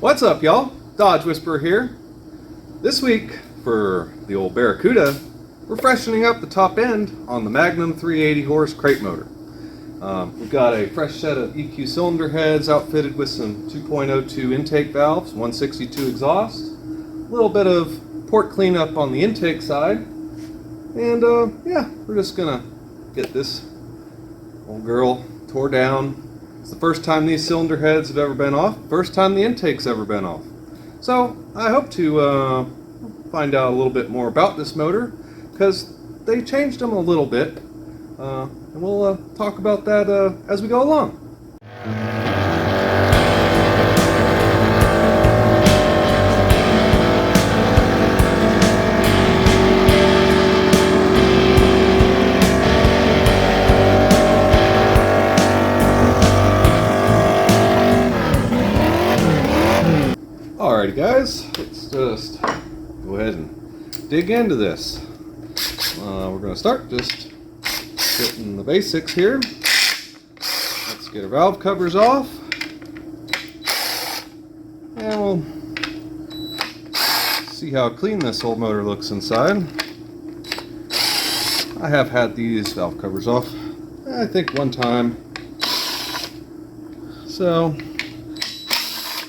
What's up, y'all? Dodge Whisperer here. This week, for the old Barracuda, we're freshening up the top end on the Magnum 380 horse crate motor. We've got a fresh set of EQ cylinder heads outfitted with some 2.02 intake valves, 162 exhaust, a little bit of port cleanup on the intake side, and yeah, we're just gonna get this old girl tore down. It's the first time these cylinder heads have ever been off, first time the intake's ever been off. So I hope to find out a little bit more about this motor, because they changed them a little bit, and we'll talk about that as we go along. Alrighty guys, let's just go ahead and dig into this. We're going to start just getting the basics here. Let's get our valve covers off, and we'll see how clean this old motor looks inside. I have had these valve covers off, I think, one time, so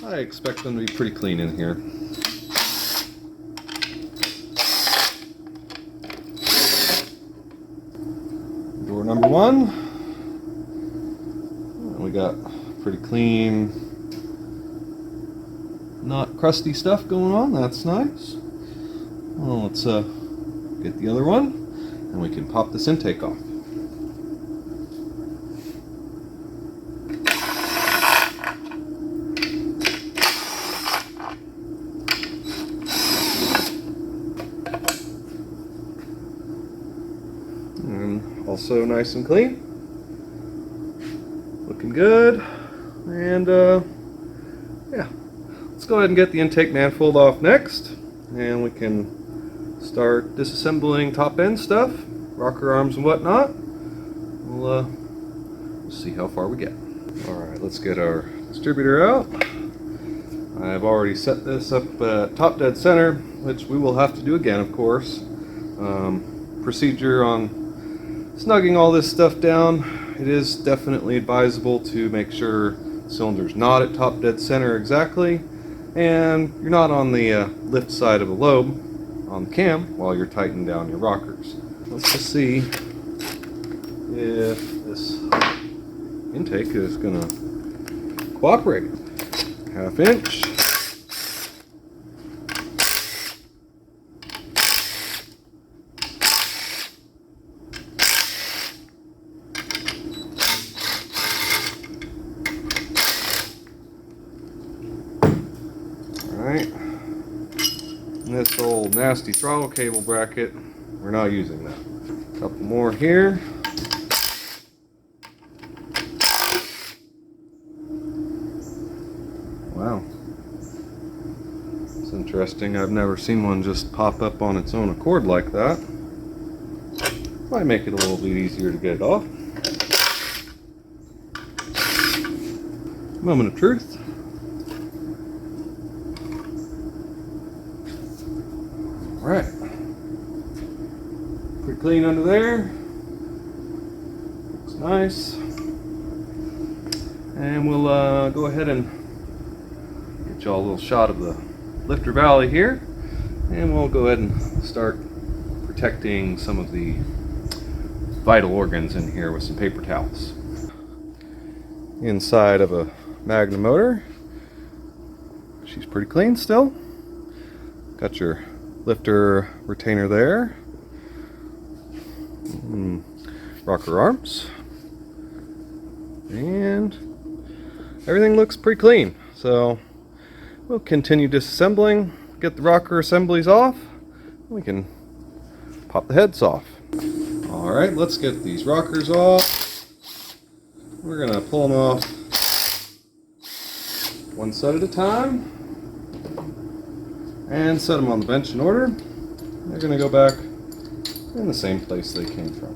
I expect them to be pretty clean in here. Door number one. And we got pretty clean, not crusty stuff going on. That's nice. Well, let's get the other one, and we can pop this intake off. Also nice and clean, looking good, and yeah, let's go ahead and get the intake manifold off next, and we can start disassembling top end stuff, rocker arms and whatnot. We'll see how far we get. Alright, let's get our distributor out. I've already set this up at top dead center, which we will have to do again, of course. Procedure on snugging all this stuff down: it is definitely advisable to make sure the cylinder's not at top dead center exactly, and you're not on the lift side of the lobe on the cam while you're tightening down your rockers. Let's just see if this intake is gonna cooperate. Half inch. This old nasty throttle cable bracket, we're not using that. A couple more here. Wow, it's interesting. I've never seen one just pop up on its own accord like that. Might make it a little bit easier to get it off. Moment of truth. Alright, pretty clean under there, looks nice, and we'll go ahead and get y'all a little shot of the lifter valley here, and we'll go ahead and start protecting some of the vital organs in here with some paper towels. Inside of a Magnum motor, she's pretty clean still. Got your lifter retainer there, rocker arms, and everything looks pretty clean. So we'll continue disassembling, get the rocker assemblies off, we can pop the heads off. Alright, let's get these rockers off. We're gonna pull them off one set at a time and set them on the bench in order. They're going to go back in the same place they came from.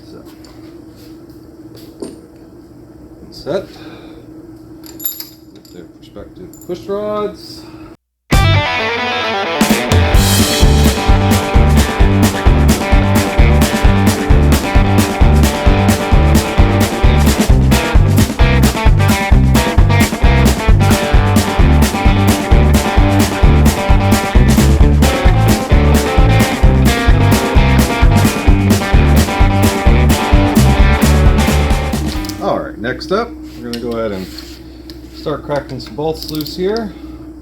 So, set. If they're respective push rods. Next up, we're going to go ahead and start cracking some bolts loose here.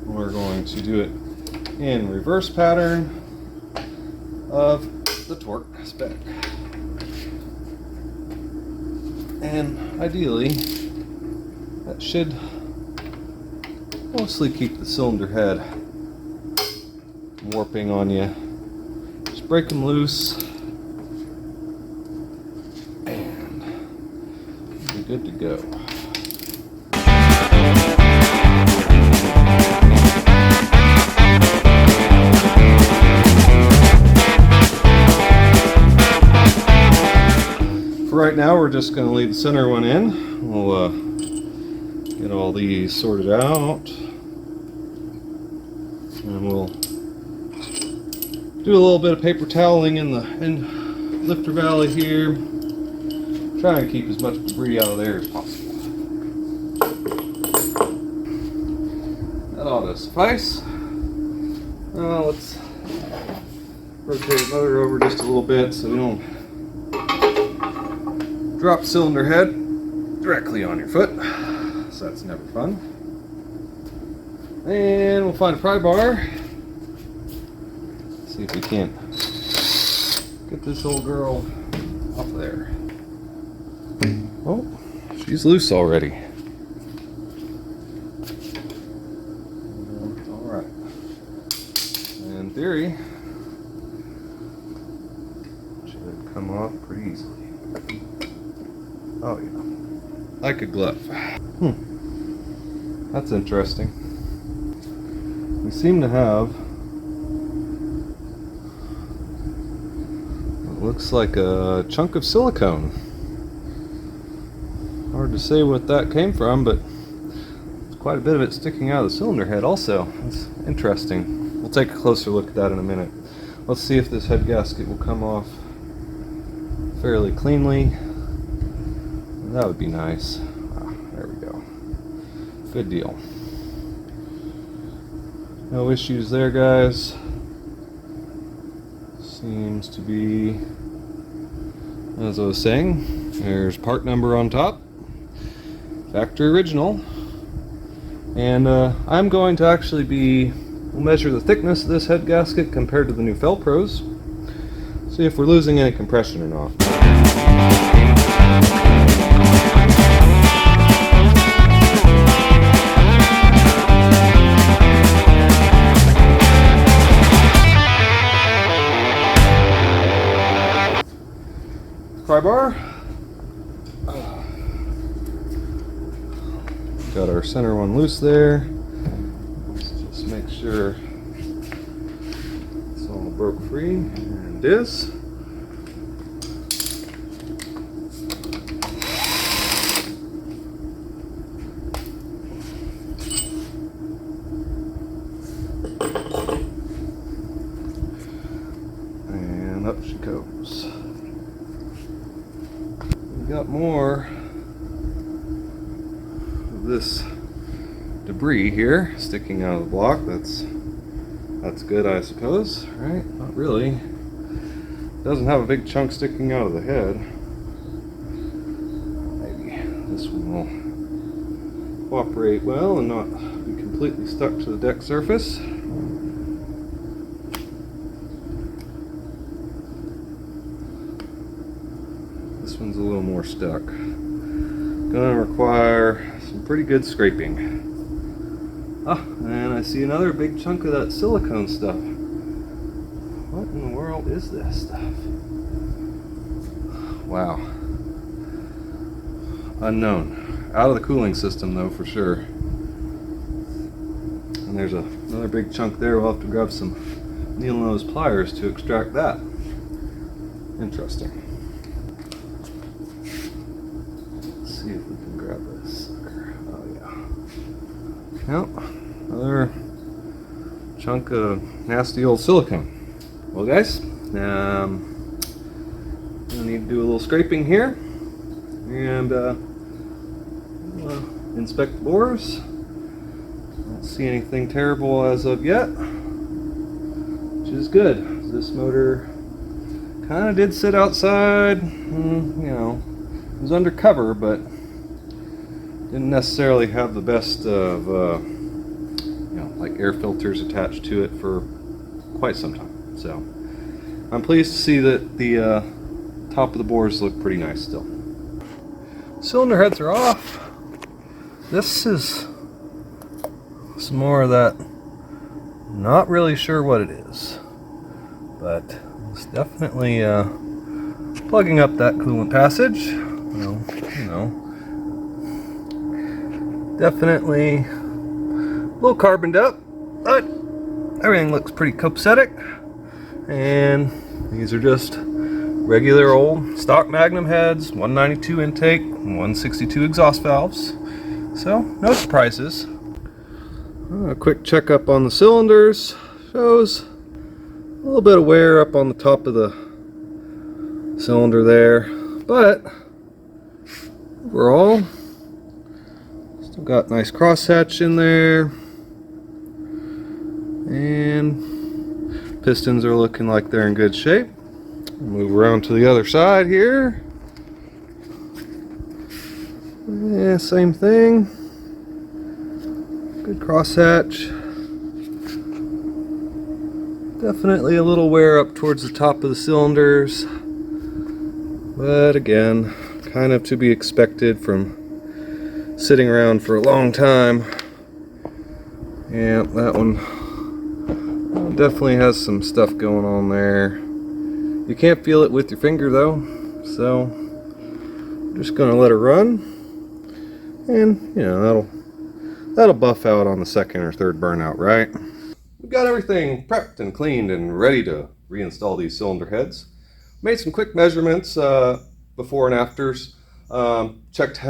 We're going to do it in reverse pattern of the torque spec. And ideally, that should mostly keep the cylinder head from warping on you. Just break them loose. Good to go. For right now, we're just going to leave the center one in. We'll get all these sorted out, and we'll do a little bit of paper toweling in the lifter valley here. Try and keep as much debris out of there as possible. That ought to suffice. Let's rotate the motor over just a little bit so we don't drop cylinder head directly on your foot. So that's never fun. And we'll find a pry bar. See if we can't get this old girl off of there. Oh, she's loose already. Alright. In theory, should come off pretty easily. Oh yeah. Like a glove. That's interesting. We seem to have what looks like a chunk of silicone. Hard to say what that came from, but there's quite a bit of it sticking out of the cylinder head also. That's interesting. We'll take a closer look at that in a minute. Let's see if this head gasket will come off fairly cleanly. That would be nice. There we go. Good deal. No issues there, guys. Seems to be, as I was saying, there's part number on top. Factory original. And I'm going to actually we'll measure the thickness of this head gasket compared to the new Felpros. See if we're losing any compression or not. Pry bar. Got our center one loose there. Let's just make sure it's all broke free, and it is. And up she goes. We got more this debris here sticking out of the block. That's good, I suppose, right? Not really. Doesn't have a big chunk sticking out of the head. Maybe this one will cooperate well and not be completely stuck to the deck surface. This one's a little more stuck. Gonna require some pretty good scraping. Ah, and I see another big chunk of that silicone stuff. What in the world is this stuff? Wow. Unknown. Out of the cooling system though, for sure. And there's another big chunk there. We'll have to grab some needle nose pliers to extract that. Interesting. Let's see if we can grab this sucker. Oh yeah. Yep, another chunk of nasty old silicone. Well guys, I need to do a little scraping here and inspect the bores. Don't see anything terrible as of yet, which is good. This motor kind of did sit outside, you know, it was under cover, but didn't necessarily have the best of, you know, like air filters attached to it for quite some time. So I'm pleased to see that the top of the bores look pretty nice still. Cylinder heads are off. This is some more of that, not really sure what it is, but it's definitely plugging up that coolant passage. Well, you know, definitely a little carboned up, but everything looks pretty copacetic. And these are just regular old stock Magnum heads, 192 intake, 162 exhaust valves. So no surprises. A quick checkup on the cylinders shows a little bit of wear up on the top of the cylinder there, but overall still got nice crosshatch in there, and pistons are looking like they're in good shape. Move around to the other side here. Yeah, same thing. Good crosshatch. Definitely a little wear up towards the top of the cylinders, but again, kind of to be expected from sitting around for a long time. Yeah, that one definitely has some stuff going on there. You can't feel it with your finger though, so I'm just gonna let her run, and you know, that'll buff out on the second or third burnout, right? We've got everything prepped and cleaned and ready to reinstall these cylinder heads. Made some quick measurements before and afters. Checked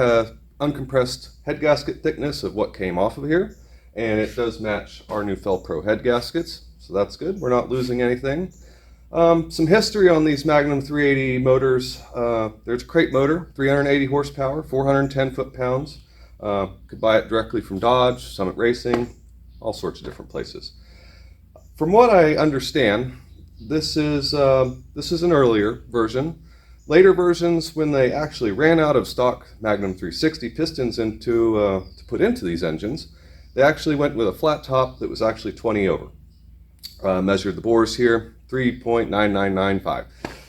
uncompressed head gasket thickness of what came off of here, and it does match our new Fel Pro head gaskets, so that's good. We're not losing anything. Some history on these Magnum 380 motors. There's a crate motor, 380 horsepower, 410 foot-pounds. Could buy it directly from Dodge, Summit Racing, all sorts of different places. From what I understand, this is an earlier version. Later versions, when they actually ran out of stock Magnum 360 pistons to put into these engines, they actually went with a flat top that was actually 20 over. Measured the bores here, 3.9995.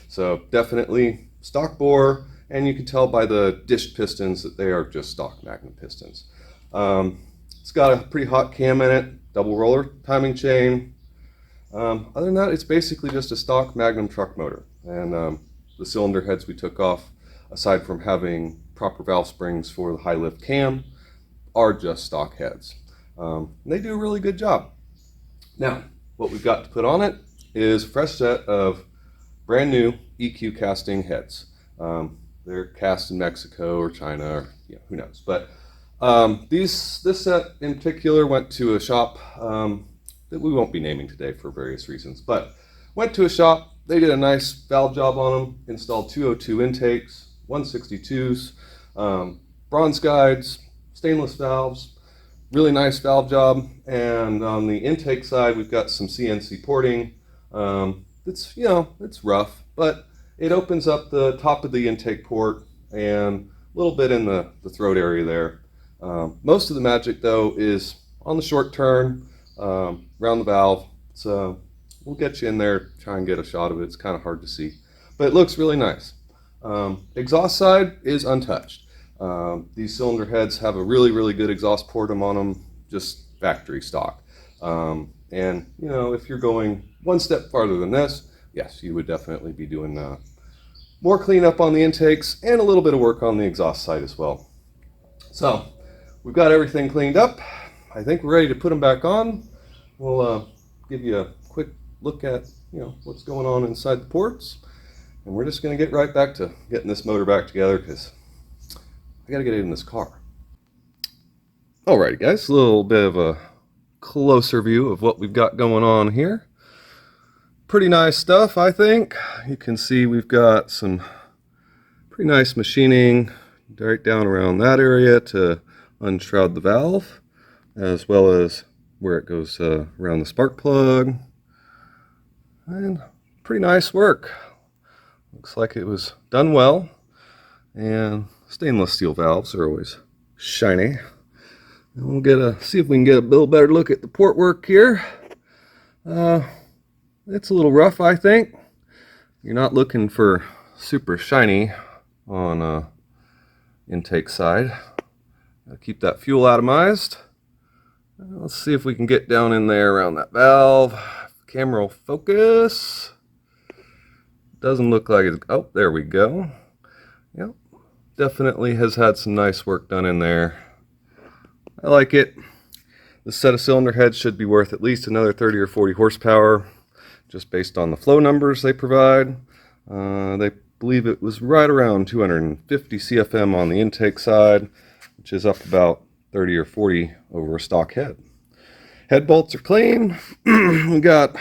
So definitely stock bore, and you can tell by the dished pistons that they are just stock Magnum pistons. It's got a pretty hot cam in it, double roller timing chain. Other than that, it's basically just a stock Magnum truck motor. And the cylinder heads we took off, aside from having proper valve springs for the high lift cam, are just stock heads. They do a really good job. Now, what we've got to put on it is a fresh set of brand new EQ casting heads. They're cast in Mexico or China, or who knows. But this set in particular went to a shop that we won't be naming today for various reasons. But went to a shop, they did a nice valve job on them, installed 202 intakes, 162s, bronze guides, stainless valves, really nice valve job. And on the intake side, we've got some CNC porting. It's, it's rough, but it opens up the top of the intake port and a little bit in the throat area there. Most of the magic though is on the short turn, around the valve. So we'll get you in there, try and get a shot of it. It's kind of hard to see, but it looks really nice. Exhaust side is untouched. These cylinder heads have a really good exhaust port on them, just factory stock. And if you're going one step farther than this, yes, you would definitely be doing more cleanup on the intakes and a little bit of work on the exhaust side as well. So we've got everything cleaned up. I think we're ready to put them back on. We'll give you a quick look at what's going on inside the ports, and we're just going to get right back to getting this motor back together because I got to get it in this car. Alrighty guys, a little bit of a closer view of what we've got going on here. Pretty nice stuff, I think. You can see we've got some pretty nice machining right down around that area to unshroud the valve, as well as where it goes around the spark plug. And pretty nice work. Looks like it was done well. And stainless steel valves are always shiny. And we'll see if we can get a little better look at the port work here. It's a little rough, I think. You're not looking for super shiny on intake side. Gotta keep that fuel atomized. Let's see if we can get down in there around that valve. Camera will focus. Doesn't look like it's, oh, there we go. Yep, definitely has had some nice work done in there. I like it. This set of cylinder heads should be worth at least another 30 or 40 horsepower, just based on the flow numbers they provide. They believe it was right around 250 CFM on the intake side, which is up about 30 or 40 over a stock head. Head bolts are clean. We got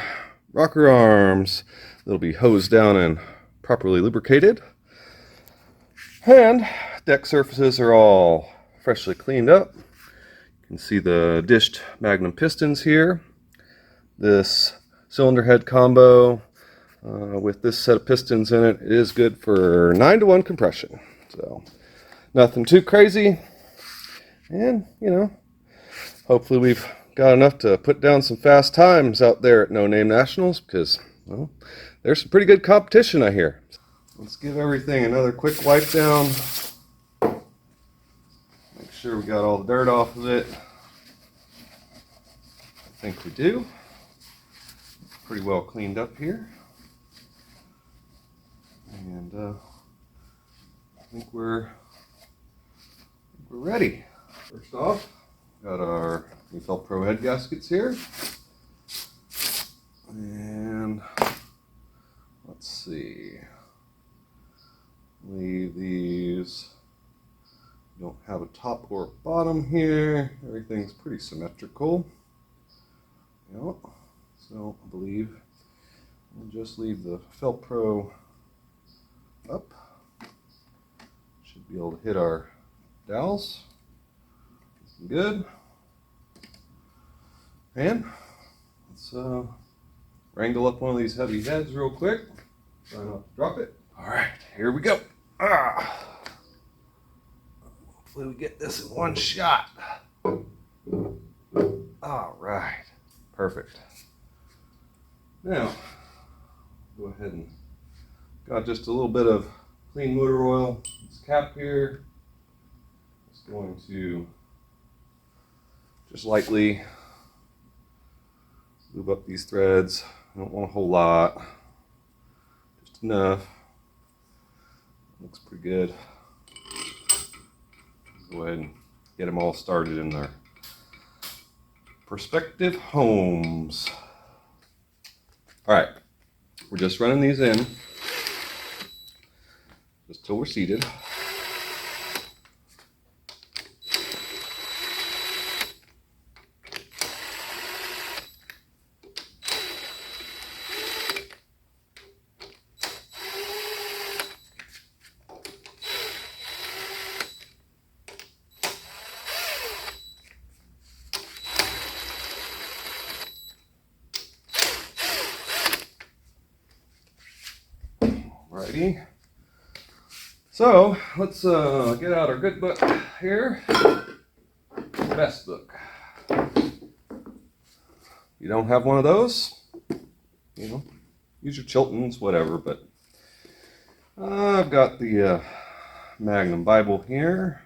rocker arms that'll be hosed down and properly lubricated. And deck surfaces are all freshly cleaned up. You can see the dished Magnum pistons here. This cylinder head combo with this set of pistons in it is good for 9-to-1 compression. So nothing too crazy. And, you know, hopefully we've got enough to put down some fast times out there at No Name Nationals, because, well, there's some pretty good competition, I hear. Let's give everything another quick wipe down. Make sure we got all the dirt off of it. I think we do. It's pretty well cleaned up here. And I think we're ready. First off, got our Manifold Pro head gaskets here. And let's see. Leave these. Don't have a top or a bottom here. Everything's pretty symmetrical. Yep. So I believe we'll just leave the Velcro up. Should be able to hit our dowels. Good. And let's wrangle up one of these heavy heads real quick. Try not to drop it. All right, here we go. Hopefully we get this in one shot. All right, perfect. Now, go ahead and got just a little bit of clean motor oil. This cap here is going to just lightly lube up these threads. I don't want a whole lot, just enough. Looks pretty good. Go ahead and get them all started in their prospective homes. All right, we're just running these in just till we're seated. Alrighty. So let's get out our good book here. Best book. You don't have one of those, you know, use your Chiltons, whatever. But I've got the Magnum Bible here,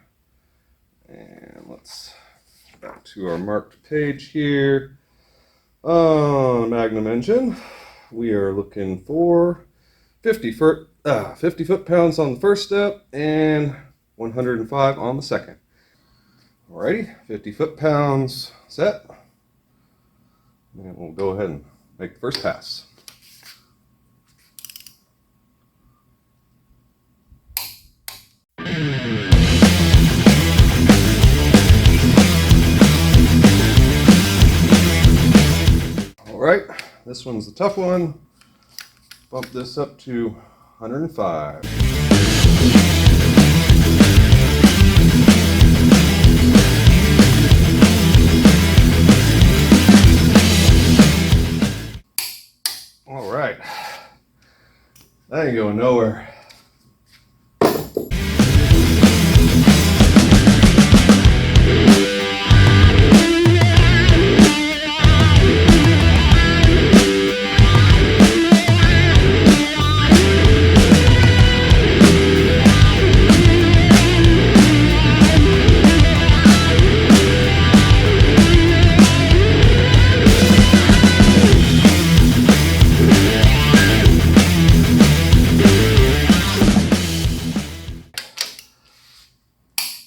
and let's back to our marked page here. Magnum engine. We are looking for 50 foot-pounds on the first step and 105 on the second. Alrighty, 50 foot-pounds set. And we'll go ahead and make the first pass. This one's the tough one. Bump this up to 105. All right, that ain't going nowhere.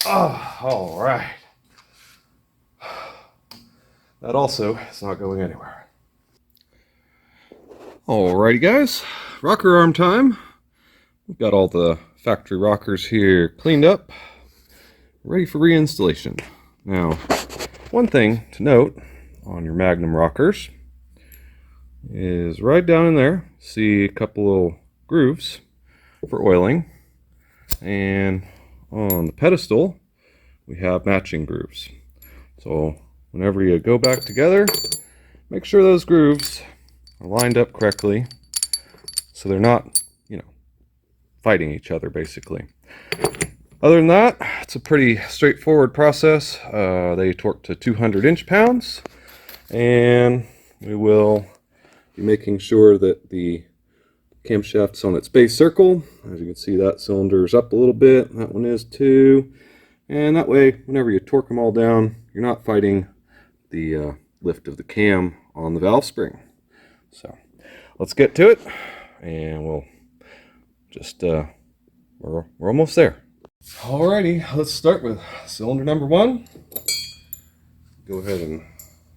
Oh, all right. That also is not going anywhere. Alrighty guys, rocker arm time. We've got all the factory rockers here cleaned up, ready for reinstallation. Now, one thing to note on your Magnum rockers is right down in there, see a couple little grooves for oiling, and on the pedestal we have matching grooves. So whenever you go back together, make sure those grooves are lined up correctly so they're not, fighting each other basically. Other than that, it's a pretty straightforward process. They torque to 200 inch-pounds, and we will be making sure that the camshaft's on its base circle. As you can see, that cylinder's up a little bit, that one is too, and that way whenever you torque them all down, you're not fighting the lift of the cam on the valve spring. So let's get to it, and we'll just we're almost there. Alrighty, let's start with cylinder number 1. Go ahead and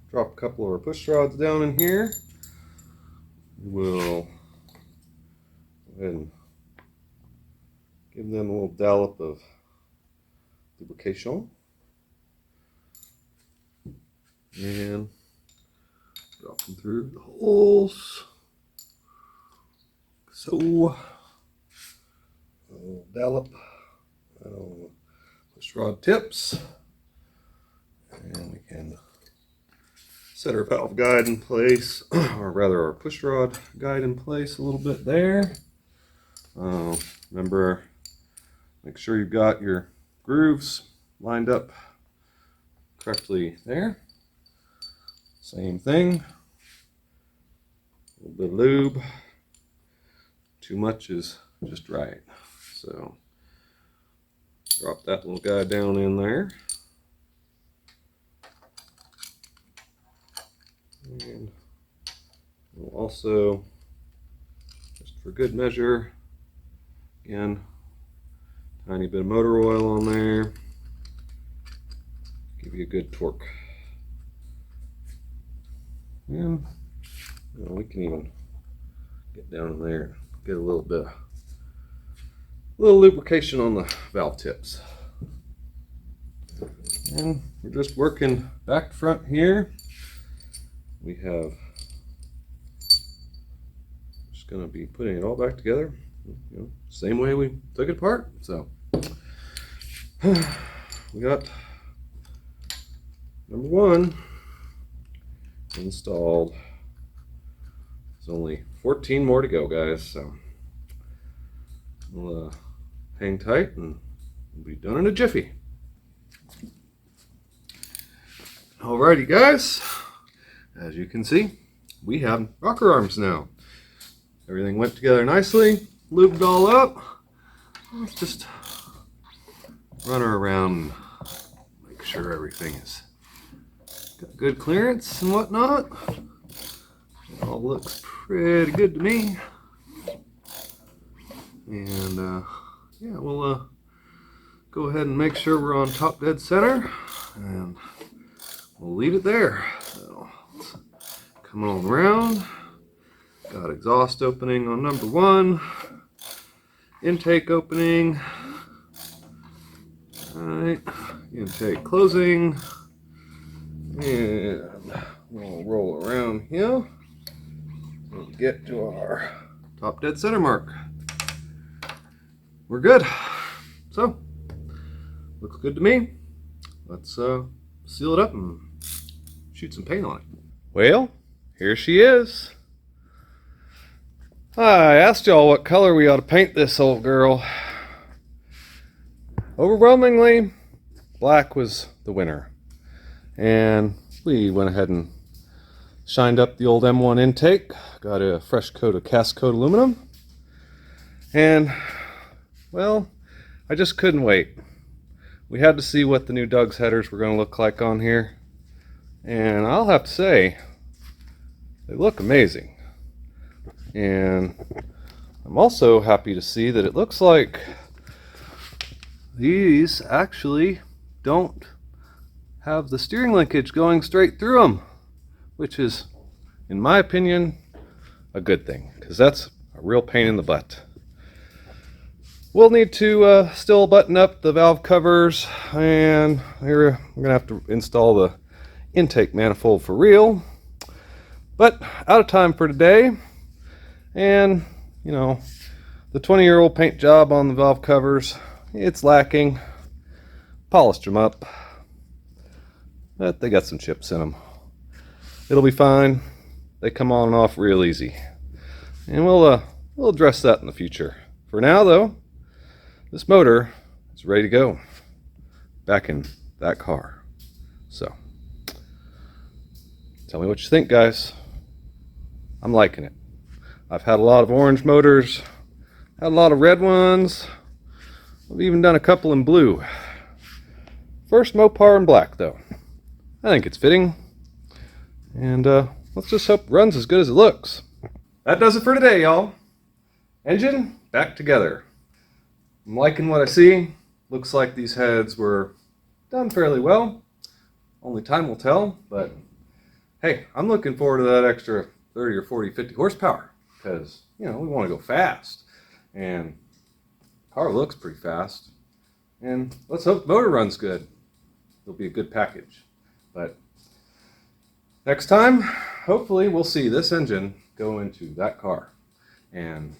drop a couple of our push rods down in here. We'll go ahead and give them a little dollop of lubrication. And drop them through the holes. So, a little dollop on the push rod tips. And we can set our valve guide in place, or rather our push rod guide in place a little bit there. Remember, make sure you've got your grooves lined up correctly there. Same thing, a little bit of lube. Too much is just right. So drop that little guy down in there. And we'll also, just for good measure, again, tiny bit of motor oil on there. Give you a good torque. And we can even get down in there and get a little lubrication on the valve tips. And we're just working back to front here. We have just going to be putting it all back together, same way we took it apart. So we got number 1 installed. There's only 14 more to go, guys, so we'll hang tight and we'll be done in a jiffy. Alrighty guys, as you can see, we have rocker arms now. Everything went together nicely, lubed all up. Let's just run her around and make sure everything is got good clearance and whatnot. It all looks pretty good to me. And yeah, we'll go ahead and make sure we're on top dead center, and we'll leave it there. So let's come on around. Got exhaust opening on number 1, intake opening. Alright, intake closing, and we'll roll around here. and get to our top dead center mark. We're good. So, looks good to me. Let's seal it up and shoot some paint on it. Well, here she is. I asked y'all what color we ought to paint this old girl. Overwhelmingly, black was the winner. And we went ahead and shined up the old M1 intake. Got a fresh coat of cast coat aluminum. And, well, I just couldn't wait. We had to see what the new Doug's headers were going to look like on here. And I'll have to say, they look amazing. And I'm also happy to see that it looks like these actually don't have the steering linkage going straight through them, which is, in my opinion, a good thing, because that's a real pain in the butt. We'll need to still button up the valve covers, and here we're going to have to install the intake manifold for real. But out of time for today, and you know, the 20-year-old paint job on the valve covers, it's lacking. Polished them up, but they got some chips in them. It'll be fine. They come on and off real easy, and we'll address that in the future. For now, though, this motor is ready to go back in that car. So, tell me what you think, guys. I'm liking it. I've had a lot of orange motors, had a lot of red ones. I've even done a couple in blue. First Mopar in black, though. I think it's fitting. And let's just hope it runs as good as it looks. That does it for today, y'all. Engine back together. I'm liking what I see. Looks like these heads were done fairly well. Only time will tell, but hey, I'm looking forward to that extra 30 or 40, 50 horsepower, because, you know, we want to go fast. And the car looks pretty fast. And let's hope the motor runs good. It'll be a good package. But next time, hopefully we'll see this engine go into that car. And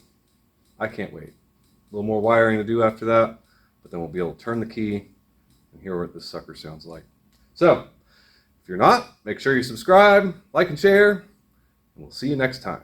I can't wait. A little more wiring to do after that, but then we'll be able to turn the key and hear what this sucker sounds like. So, if you're not, make sure you subscribe, like, and share, and we'll see you next time.